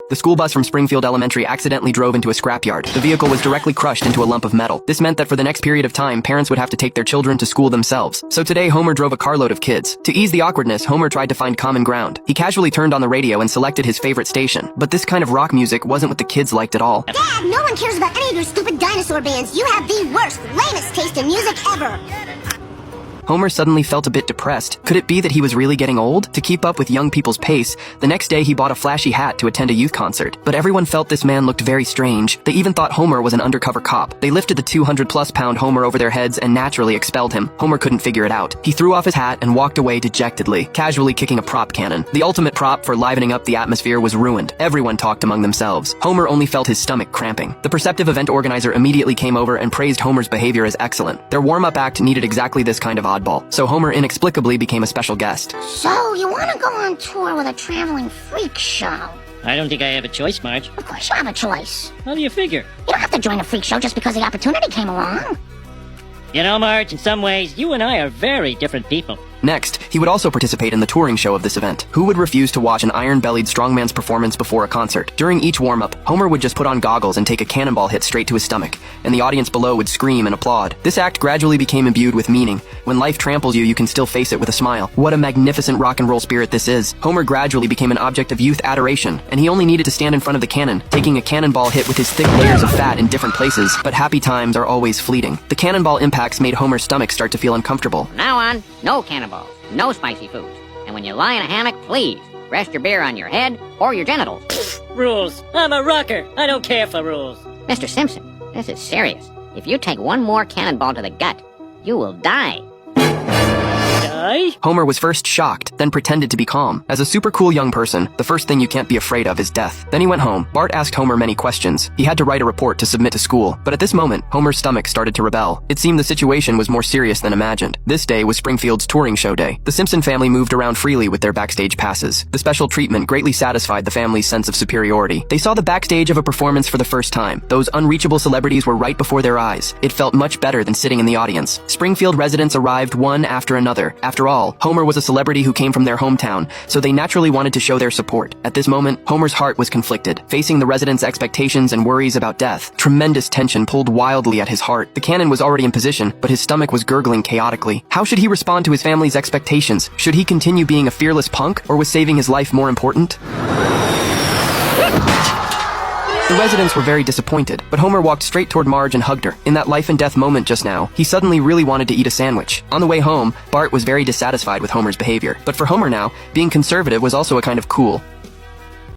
The school bus from Springfield Elementary accidentally drove into a scrapyard. The vehicle was directly crushed into a lump of metal. This meant that for the next period of time, parents would have to take their children to school themselves. So today, Homer drove a carload of kids. To ease the awkwardness, Homer tried to find common ground. He casually turned on the radio and selected his favorite station. But this kind of rock music wasn't what the kids liked at all. Dad, no one cares about any of your stupid dinosaur bands. You have the worst, lamest taste in music ever. Homer suddenly felt a bit depressed. Could it be that he was really getting old? To keep up with young people's pace, the next day he bought a flashy hat to attend a youth concert. But everyone felt this man looked very strange. They even thought Homer was an undercover cop. They lifted the 200-plus-pound Homer over their heads and naturally expelled him. Homer couldn't figure it out. He threw off his hat and walked away dejectedly, casually kicking a prop cannon. The ultimate prop for livening up the atmosphere was ruined. Everyone talked among themselves. Homer only felt his stomach cramping. The perceptive event organizer immediately came over and praised Homer's behavior as excellent. Their warm-up act needed exactly this kind of oddball, so Homer inexplicably became a special guest. So, you want to go on tour with a traveling freak show? I don't think I have a choice, Marge. Of course you have a choice. How do you figure? You don't have to join a freak show just because the opportunity came along. You know, Marge, in some ways, you and I are very different people. Next, he would also participate in the touring show of this event. Who would refuse to watch an iron-bellied strongman's performance before a concert? During each warm-up, Homer would just put on goggles and take a cannonball hit straight to his stomach, and the audience below would scream and applaud. This act gradually became imbued with meaning. When life tramples you, you can still face it with a smile. What a magnificent rock and roll spirit this is. Homer gradually became an object of youth adoration, and he only needed to stand in front of the cannon, taking a cannonball hit with his thick layers of fat in different places. But happy times are always fleeting. The cannonball impacts made Homer's stomach start to feel uncomfortable. From now on, no cannonballs, no spicy foods. And when you lie in a hammock, please, rest your beer on your head or your genitals. Rules. I'm a rocker. I don't care for rules. Mr. Simpson, this is serious. If you take one more cannonball to the gut, you will die. Die? Homer was first shocked, then pretended to be calm. As a super cool young person, the first thing you can't be afraid of is death. Then he went home. Bart asked Homer many questions. He had to write a report to submit to school. But at this moment, Homer's stomach started to rebel. It seemed the situation was more serious than imagined. This day was Springfield's touring show day. The Simpson family moved around freely with their backstage passes. The special treatment greatly satisfied the family's sense of superiority. They saw the backstage of a performance for the first time. Those unreachable celebrities were right before their eyes. It felt much better than sitting in the audience. Springfield residents arrived one after another. After all, Homer was a celebrity who came from their hometown, so they naturally wanted to show their support. At this moment, Homer's heart was conflicted. Facing the residents' expectations and worries about death, tremendous tension pulled wildly at his heart. The cannon was already in position, but his stomach was gurgling chaotically. How should he respond to his family's expectations? Should he continue being a fearless punk, or was saving his life more important? The residents were very disappointed, but Homer walked straight toward Marge and hugged her. In that life and death moment just now, he suddenly really wanted to eat a sandwich. On the way home, Bart was very dissatisfied with Homer's behavior. But for Homer now, being conservative was also a kind of cool.